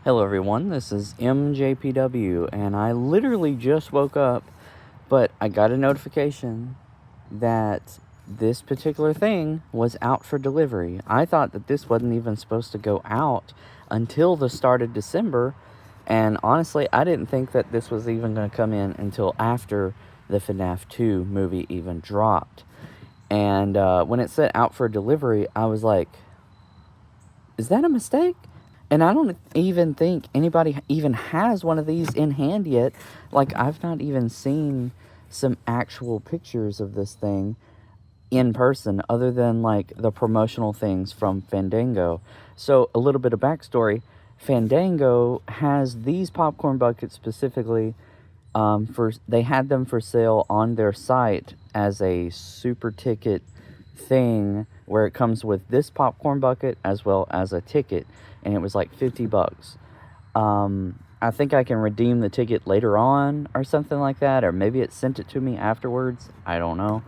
Hello everyone, this is MJPW, and I literally just woke up, but I got a notification that this particular thing was out for delivery. I thought that this wasn't even supposed to go out until the start of December, and honestly, I didn't think that this was even going to come in until after the FNAF 2 movie even dropped. And when it said out for delivery, I was like, is that a mistake? And I don't even think anybody even has one of these in hand yet. Like, I've not even seen some actual pictures of this thing in person other than, like, the promotional things from Fandango. So, a little bit of backstory. Fandango has these popcorn buckets specifically. They had them for sale on their site as a super ticket thing where it comes with this popcorn bucket as well as a ticket, and it was like $50. I think I can redeem the ticket later on or something like that, or maybe it sent it to me afterwards. I don't know.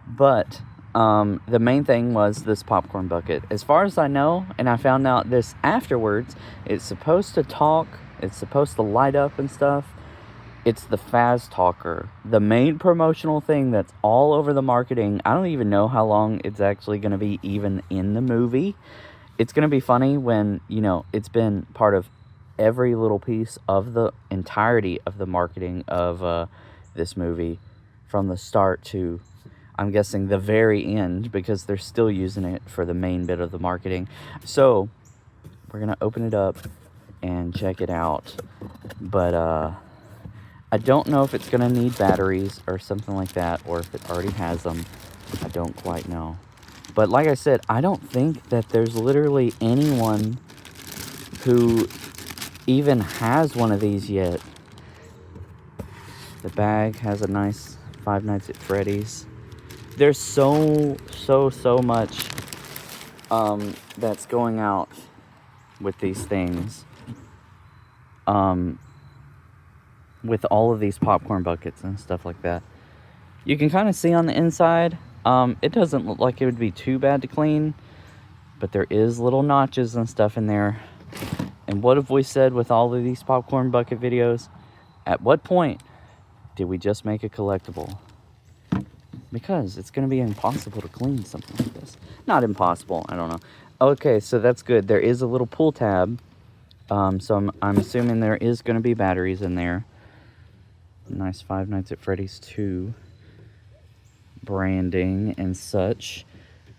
But the main thing was this popcorn bucket. As far as I know, and I found out this afterwards, it's supposed to talk, it's supposed to light up and stuff. It's the Faztalker, the main promotional thing that's all over the marketing. I don't even know how long it's actually going to be even in the movie. It's going to be funny when, it's been part of every little piece of the entirety of the marketing of this movie from the start to, I'm guessing, the very end, because they're still using it for the main bit of the marketing. So, we're going to open it up and check it out. But, I don't know if it's going to need batteries or something like that, or if it already has them. I don't quite know. But like I said, I don't think that there's literally anyone who even has one of these yet. The bag has a nice Five Nights at Freddy's. There's so much that's going out with these things. With all of these popcorn buckets and stuff like that. You can kind of see on the inside, it doesn't look like it would be too bad to clean, but there is little notches and stuff in there. And what have we said with all of these popcorn bucket videos? At what point did we just make a collectible? Because it's going to be impossible to clean something like this. Not impossible, I don't know. Okay, so that's good. There is a little pull tab, so I'm assuming there is going to be batteries in there. Nice Five Nights at Freddy's 2 branding and such.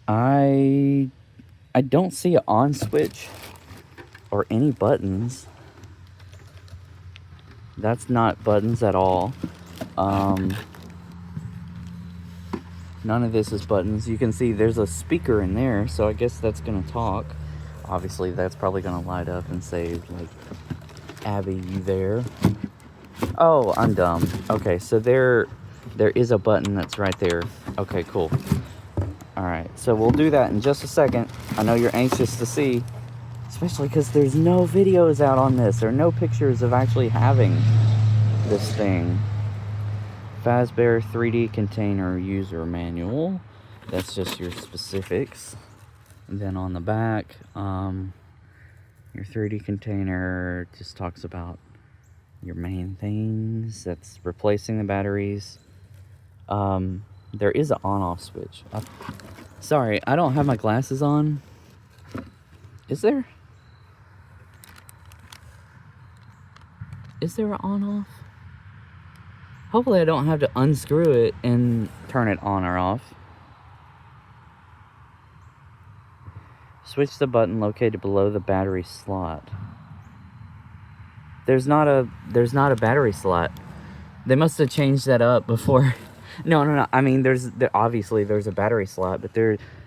I don't see an on switch or any buttons. That's not buttons at all. None of this is buttons. You can see there's a speaker in there, so I guess that's gonna talk. Obviously, that's probably gonna light up and say, like, Abby, you there? Oh, I'm dumb. Okay, so there is a button that's right there. Okay, cool. Alright, so we'll do that in just a second. I know you're anxious to see, especially because there's no videos out on this. There are no pictures of actually having this thing. Fazbear 3D container user manual. That's just your specifics. And then on the back, your 3D container just talks about your main things. That's replacing the batteries. There is an on-off switch. Sorry, I don't have my glasses on. Is there? Is there an on-off? Hopefully I don't have to unscrew it and turn it on or off. Switch the button located below the battery slot. There's not a battery slot. They must have changed that up before. No. I mean, obviously there's a battery slot, but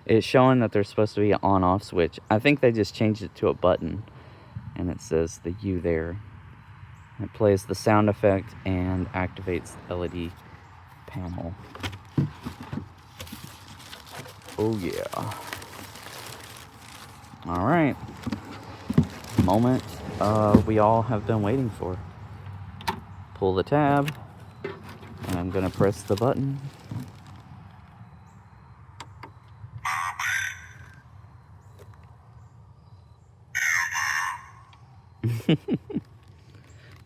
it's showing that there's supposed to be an on-off switch. I think they just changed it to a button, and it says the U there. It plays the sound effect and activates the LED panel. Oh yeah. All right. Moment we all have been waiting for. Pull the tab, and I'm gonna press the button.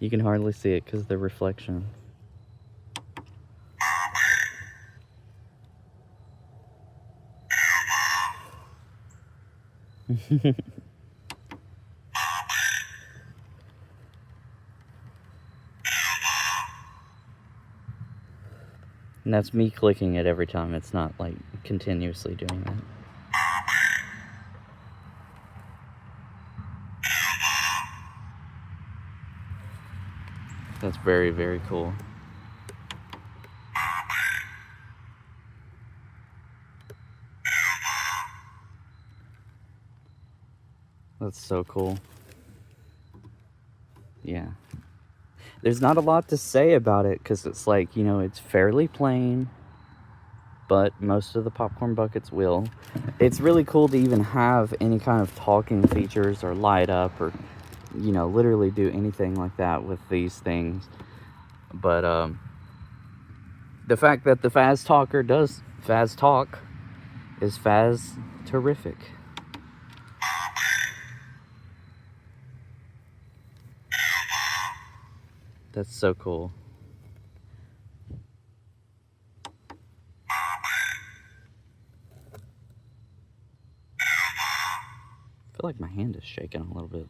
You can hardly see it because of the reflection. And that's me clicking it every time. It's not like continuously doing that. That's very, very cool. That's so cool. Yeah. There's not a lot to say about it because it's like, you know, it's fairly plain, but most of the popcorn buckets will. It's really cool to even have any kind of talking features or light up or, you know, literally do anything like that with these things. But the fact that the Faztalker does Faz talk is Faz terrific. That's so cool. I feel like my hand is shaking a little bit.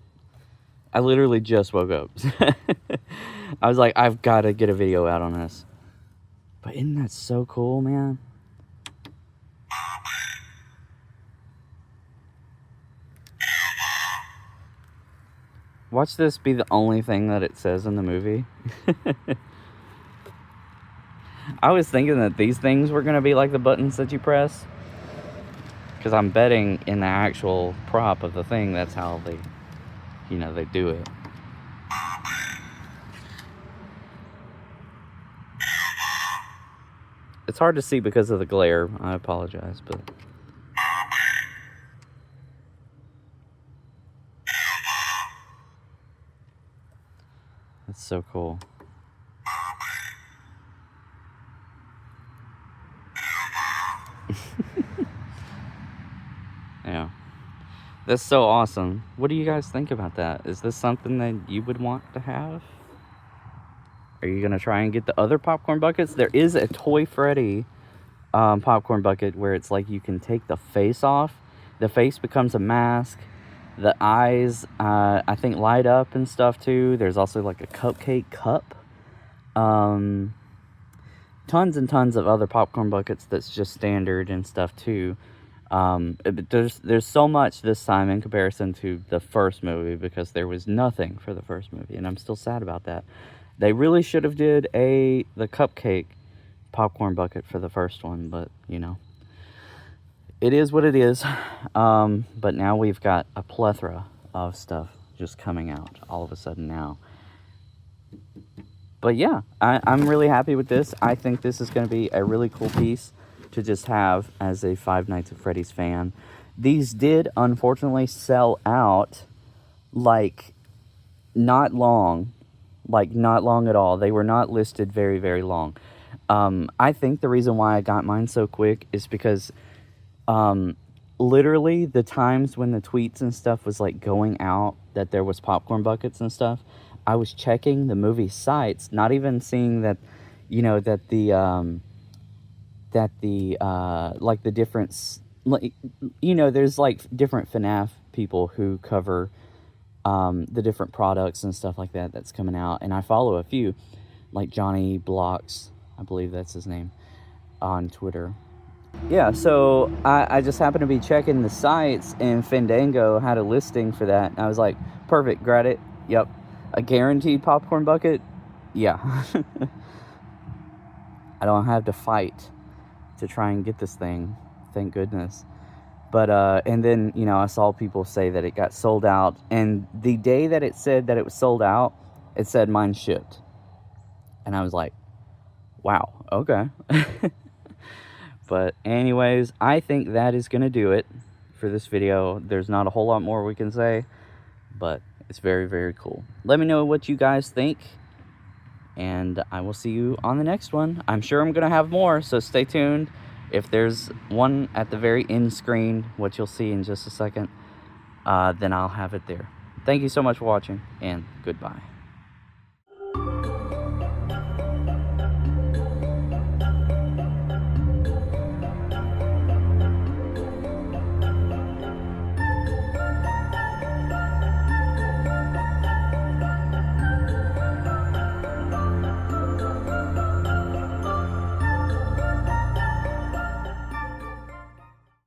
I literally just woke up. I was like, I've got to get a video out on this. But isn't that so cool, man? Watch this be the only thing that it says in the movie. I was thinking that these things were going to be like the buttons that you press. Because I'm betting in the actual prop of the thing, that's how they, you know, they do it. It's hard to see because of the glare. I apologize, but... That's so cool. Yeah. That's so awesome. What do you guys think about that? Is this something that you would want to have? Are you going to try and get the other popcorn buckets? There is a Toy Freddy popcorn bucket where it's like you can take the face off. The face becomes a mask. The eyes, I think, light up and stuff too. There's also like a cupcake cup. Tons and tons of other popcorn buckets that's just standard and stuff too. There's so much this time in comparison to the first movie because there was nothing for the first movie, and I'm still sad about that. They really should have did the cupcake popcorn bucket for the first one, but you know, it is what it is. But now we've got a plethora of stuff just coming out all of a sudden now. But yeah, I'm really happy with this. I think this is going to be a really cool piece to just have as a Five Nights at Freddy's fan. These did unfortunately sell out like not long at all. They were not listed very, very long. I think the reason why I got mine so quick is because literally the times when the tweets and stuff was like going out that there was popcorn buckets and stuff, I was checking the movie sites, not even seeing that, you know, that the like the different, like, you know, there's like different FNAF people who cover the different products and stuff like that that's coming out, and I follow a few, like Johnny Blocks, I believe that's his name, on Twitter. Yeah, so I just happened to be checking the sites, and Fandango had a listing for that, and I was like, perfect, grab it. Yep. A guaranteed popcorn bucket? Yeah. I don't have to fight to try and get this thing, thank goodness. But and then, you know, I saw people say that it got sold out, and the day that it said that it was sold out, it said mine shipped, and I was like, wow, okay. But anyways, I think that is gonna do it for this video. There's not a whole lot more we can say, but it's very, very cool. Let me know what you guys think, and I will see you on the next one. I'm sure I'm gonna have more, so stay tuned. If there's one at the very end screen, what you'll see in just a second, then I'll have it there. Thank you so much for watching, and goodbye.